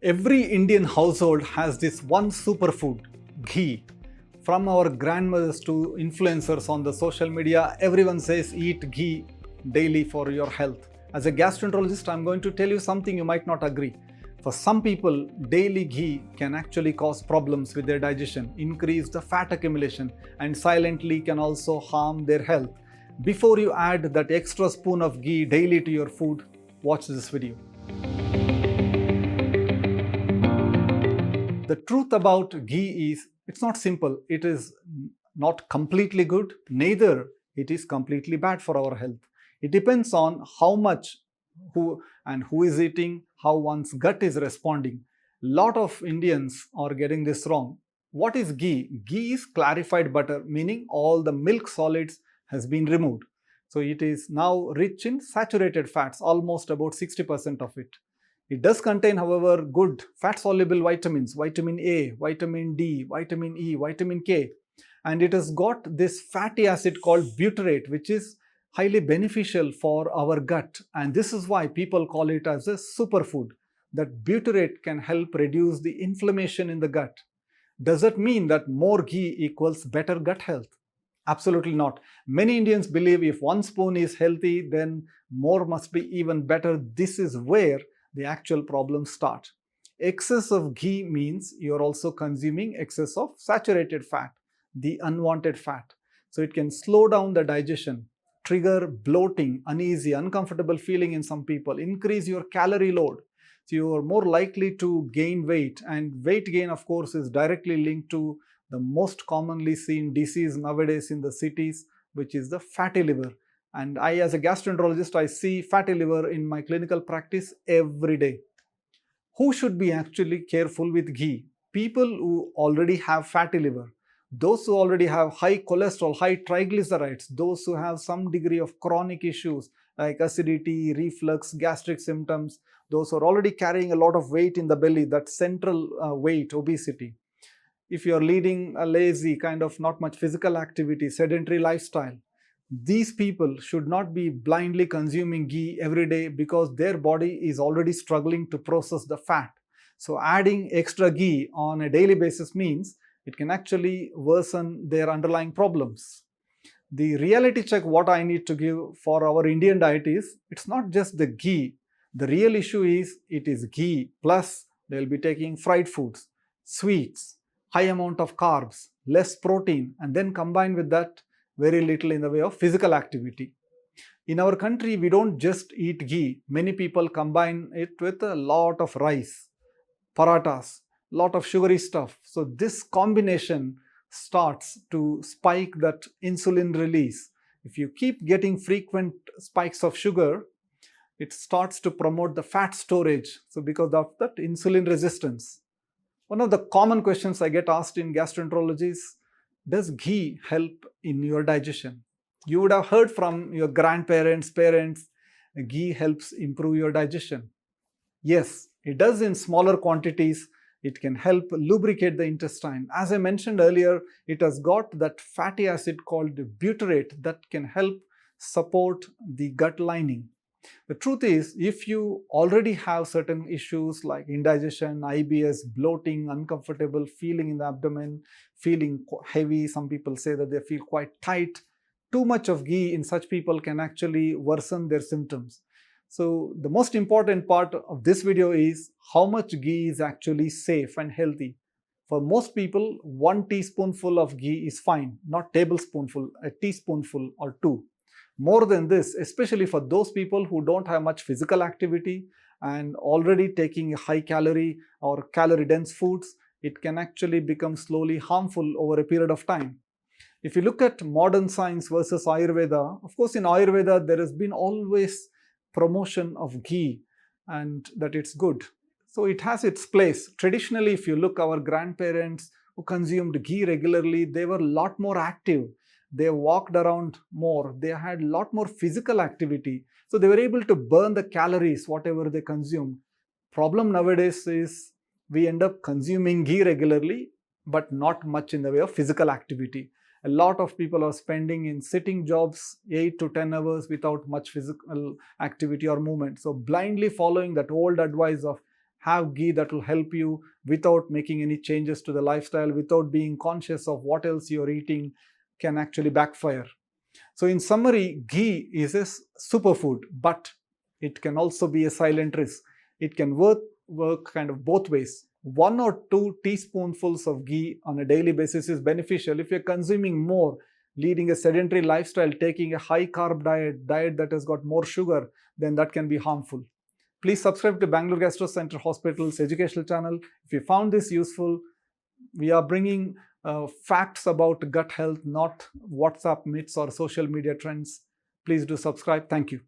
Every Indian household has this one superfood, ghee. From our grandmothers to influencers on the social media, everyone says eat ghee daily for your health. As a gastroenterologist, I'm going to tell you something you might not agree. For some people, daily ghee can actually cause problems with their digestion, increase the fat accumulation, and silently can also harm their health. Before you add that extra spoon of ghee daily to your food, watch this video. The truth about ghee is it's not simple. It is not completely good, neither it is completely bad for our health. It depends on how much, who is eating, how one's gut is responding. Lot of Indians are getting this wrong. What is ghee? Ghee is clarified butter, meaning all the milk solids has been removed. So it is now rich in saturated fats, almost about 60% of it. It does contain, however, good fat-soluble vitamins, vitamin A, vitamin D, vitamin E, vitamin K. And it has got this fatty acid called butyrate, which is highly beneficial for our gut. And this is why people call it as a superfood. That butyrate can help reduce the inflammation in the gut. Does that mean that more ghee equals better gut health? Absolutely not. Many Indians believe if one spoon is healthy, then more must be even better. This is where the actual problems start. Excess of ghee means you're also consuming excess of saturated fat, the unwanted fat. So it can slow down the digestion, trigger bloating, uneasy, uncomfortable feeling in some people, increase your calorie load. So you are more likely to gain weight, and weight gain, of course, is directly linked to the most commonly seen disease nowadays in the cities, which is the fatty liver. And I, as a gastroenterologist, I see fatty liver in my clinical practice every day. Who should be actually careful with ghee? People who already have fatty liver, those who already have high cholesterol, high triglycerides, those who have some degree of chronic issues like acidity, reflux, gastric symptoms, those who are already carrying a lot of weight in the belly, that central weight, obesity. If you're leading a lazy, kind of not much physical activity, sedentary lifestyle, these people should not be blindly consuming ghee every day because their body is already struggling to process the fat. So adding extra ghee on a daily basis means it can actually worsen their underlying problems. The reality check what I need to give for our Indian diet is it's not just the ghee. The real issue is it is ghee plus they'll be taking fried foods, sweets, high amount of carbs, less protein, and then combine with that very little in the way of physical activity. In our country, we don't just eat ghee. Many people combine it with a lot of rice, parathas, lot of sugary stuff. So this combination starts to spike that insulin release. If you keep getting frequent spikes of sugar, it starts to promote the fat storage. So because of that insulin resistance. One of the common questions I get asked in gastroenterology is, does ghee help in your digestion? You would have heard from your grandparents, parents, ghee helps improve your digestion. Yes, it does in smaller quantities. It can help lubricate the intestine. As I mentioned earlier, it has got that fatty acid called butyrate that can help support the gut lining. The truth is, if you already have certain issues like indigestion, IBS, bloating, uncomfortable feeling in the abdomen, feeling heavy, some people say that they feel quite tight, too much of ghee in such people can actually worsen their symptoms. So the most important part of this video is how much ghee is actually safe and healthy. For most people, 1 teaspoonful of ghee is fine, not tablespoonful, a teaspoonful or 2. More than this, especially for those people who don't have much physical activity and already taking high calorie or calorie dense foods, it can actually become slowly harmful over a period of time. If you look at modern science versus Ayurveda, of course in Ayurveda there has been always promotion of ghee and that it's good. So it has its place. Traditionally, if you look, our grandparents who consumed ghee regularly, they were a lot more active. They walked around more, they had a lot more physical activity. So they were able to burn the calories, whatever they consumed. Problem nowadays is we end up consuming ghee regularly, but not much in the way of physical activity. A lot of people are spending in sitting jobs 8 to 10 hours without much physical activity or movement. So blindly following that old advice of have ghee that will help you without making any changes to the lifestyle, without being conscious of what else you're eating, can actually backfire. So in summary, ghee is a superfood, but it can also be a silent risk. It can work kind of both ways. 1 or 2 teaspoonfuls of ghee on a daily basis is beneficial. If you're consuming more, leading a sedentary lifestyle, taking a high carb diet that has got more sugar, then that can be harmful. Please subscribe to Bangalore Gastro Center Hospital's educational channel. If you found this useful, we are bringing facts about gut health, not WhatsApp myths or social media trends. Please do subscribe. Thank you.